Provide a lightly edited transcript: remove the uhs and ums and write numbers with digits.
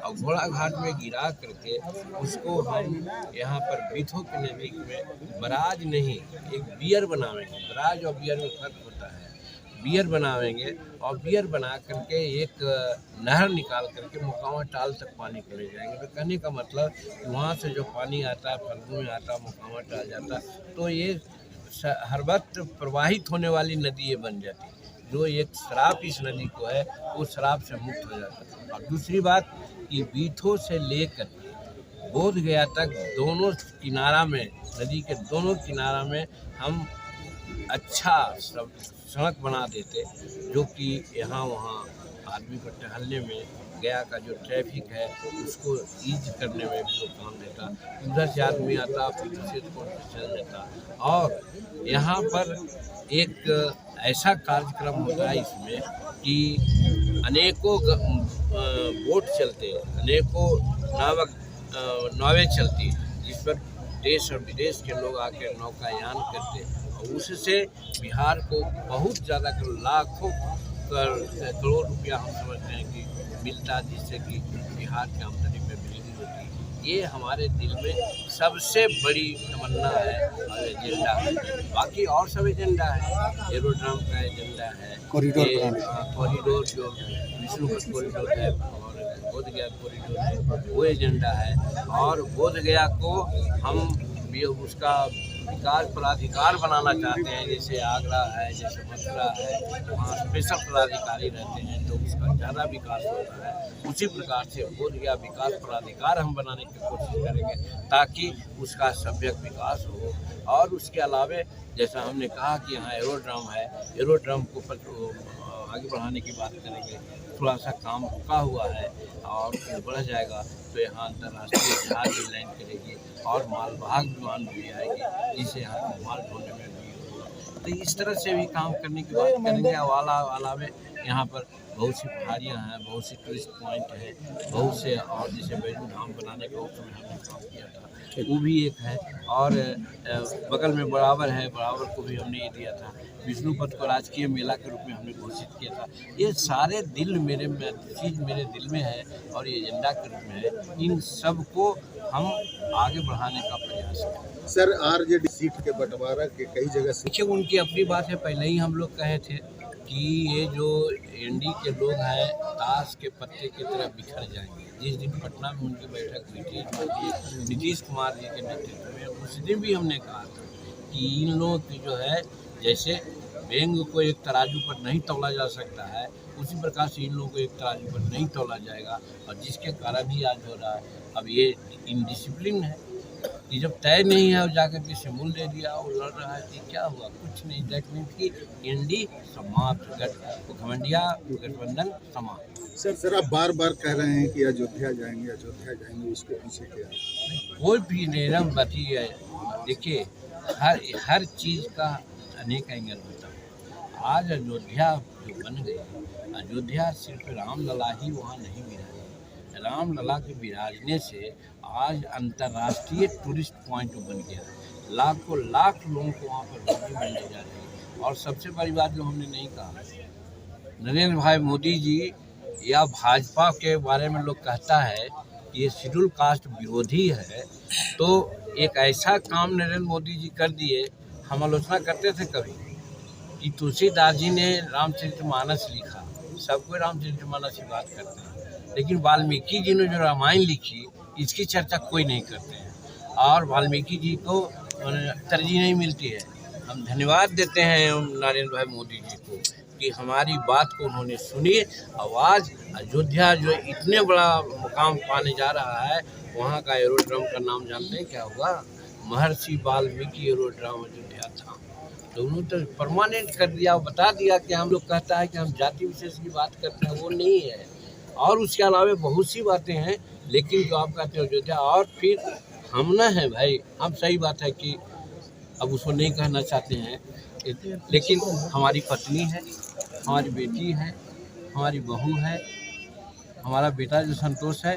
और घोड़ा घाट में गिरा करके उसको हम यहाँ पर बीथो के नज़दीक में बराज नहीं, एक बियर बनावेंगे। बराज और बियर में फर्क होता है। बियर बनावेंगे और बियर बना करके एक नहर निकाल करके मोकामा टाल तक पानी को ले जाएंगे। तो कहने का मतलब कि वहाँ से जो पानी आता है, फल्गु में आता, मोकामा टाल जाता, तो ये हर वक्त प्रवाहित होने वाली नदी ये बन जाती है। जो एक श्राप इस नदी को है, वो श्राप से मुक्त हो जाता है। और दूसरी बात कि बीथो से लेकर बोध गया तक दोनों किनारा में, नदी के दोनों किनारा में हम अच्छा सड़क बना देते, जो कि यहाँ वहाँ आदमी को टहलने में, गया का जो ट्रैफिक है उसको ईज करने में भी काम देता। उधर से आदमी आता, फिर से चल जाता। और यहाँ पर एक ऐसा कार्यक्रम होता है इसमें कि अनेकों बोट चलते, अनेकों नावें चलती, जिस पर देश और विदेश के लोग आकर नौकायान करते। और उससे बिहार को बहुत ज़्यादा लाखों करोड़ रुपया हम समझते हैं कि मिलता, जिससे कि बिहार की आमदनी में वृद्धि होती। ये हमारे दिल में सबसे बड़ी तमन्ना है और एजेंडा है। बाकी और सब एजेंडा है, एरोड्राम का एजेंडा है, कॉरिडोर जो विष्णुपथ कॉरिडोर है और बोध गया कॉरिडोर है, वो एजेंडा है। और बोध गया को हम भी उसका विकास प्राधिकार बनाना चाहते हैं। जैसे आगरा है, जैसे मथुरा है, वहाँ स्पेशल प्राधिकारी रहते हैं तो उसका ज़्यादा विकास होता है। उसी प्रकार से बोध गया विकास प्राधिकार हम बनाने की कोशिश करेंगे ताकि उसका सभ्यक विकास हो। और उसके अलावे जैसा हमने कहा कि यहाँ एरोड्राम है, एरोड्राम को आगे बढ़ाने की बात करेंगे। थोड़ा सा काम रुका हुआ है और बढ़ जाएगा तो यहाँ अंतर्राष्ट्रीय जहाज भी लैंड करेगी और मालवाहक विमान भी आएगी, जिससे यहाँ माल ढोने में भी होगा। तो इस तरह से भी काम करने की बात करेंगे। अलावे यहाँ पर बहुत सी पहाड़ियाँ हैं, बहुत सी टूरिस्ट पॉइंट है, बहुत से, और जैसे बैजू धाम बनाने का उस समय हमने काम किया था, वो भी एक है। और बगल में बराबर है, बराबर को भी हमने ये दिया था। विष्णुपथ को राजकीय मेला के रूप में हमने घोषित किया था। ये सारे चीज़ मेरे दिल में है और ये एजेंडा के रूप में है। इन सब को हम आगे बढ़ाने का प्रयास करें। सर, आरजेडी सीट के बंटवारा के कई जगह से देखिए, उनकी अपनी बात है। पहले ही हम लोग कहे थे कि ये जो एनडी के लोग हैं ताश के पत्ते की तरह बिखर जाएंगे। जिस दिन पटना में उनकी बैठक हुई थी नीतीश कुमार जी के नेतृत्व में, उस दिन भी हमने कहा था कि इन लोगों की जो है, जैसे बेंग को एक तराजू पर नहीं तौला जा सकता है, उसी प्रकार से इन लोगों को एक तराजू पर नहीं तौला जाएगा। और जिसके कारण ही आज हो रहा है। अब ये इनडिसिप्लिन है कि जब तय नहीं है और जाकर के सिमुल दे दिया और लड़ रहा है कि क्या हुआ, कुछ नहीं। दैट मीन्स की एनडी समाप्त, गठबंधन समाप्त। सर आप बार बार कह रहे हैं कि अयोध्या जाएंगे, उसके पीछे क्या है? कोई भी नियम बची है। देखिए, हर चीज़ का अनेक एंगल होता है। आज अयोध्या जो बन गई, अयोध्या सिर्फ रामलला ही वहाँ नहीं विराजे। रामलला के विराजने से आज अंतर्राष्ट्रीय टूरिस्ट पॉइंट बन गया। लाखों लाख लोगों को वहाँ पर रोटी मिलने जा रही है। और सबसे बड़ी बात जो हमने नहीं कहा, नरेंद्र भाई मोदी जी या भाजपा के बारे में लोग कहता है कि ये शेड्यूल कास्ट विरोधी है, तो एक ऐसा काम नरेंद्र मोदी जी कर दिए। हम आलोचना करते थे कभी कि तुलसीदास जी ने रामचरितमानस लिखा, सब कोई रामचरितमानस की बात करते हैं, लेकिन वाल्मीकि जी ने जो रामायण लिखी इसकी चर्चा कोई नहीं करते हैं और वाल्मीकि जी को तरजीह नहीं मिलती है। हम धन्यवाद देते हैं नरेंद्र भाई मोदी जी को कि हमारी बात को उन्होंने सुनी। आज अयोध्या जो इतने बड़ा मुकाम पाने जा रहा है, वहाँ का एरोड्राम का नाम जानते हैं क्या हुआ? महर्षि वाल्मीकि एरोड्राम अयोध्या था। तो उन्होंने तो परमानेंट कर दिया, बता दिया कि हम लोग कहता है कि हम जाति विशेष की बात करते हैं, वो नहीं है। और उसके अलावा बहुत सी बातें हैं, लेकिन जो आप कहते हैं अयोध्या, और फिर हम ना है भाई, हम सही बात है कि अब उसको नहीं कहना चाहते हैं, लेकिन हमारी पत्नी है, हमारी बेटी है, हमारी बहू है, हमारा बेटा जो संतोष है,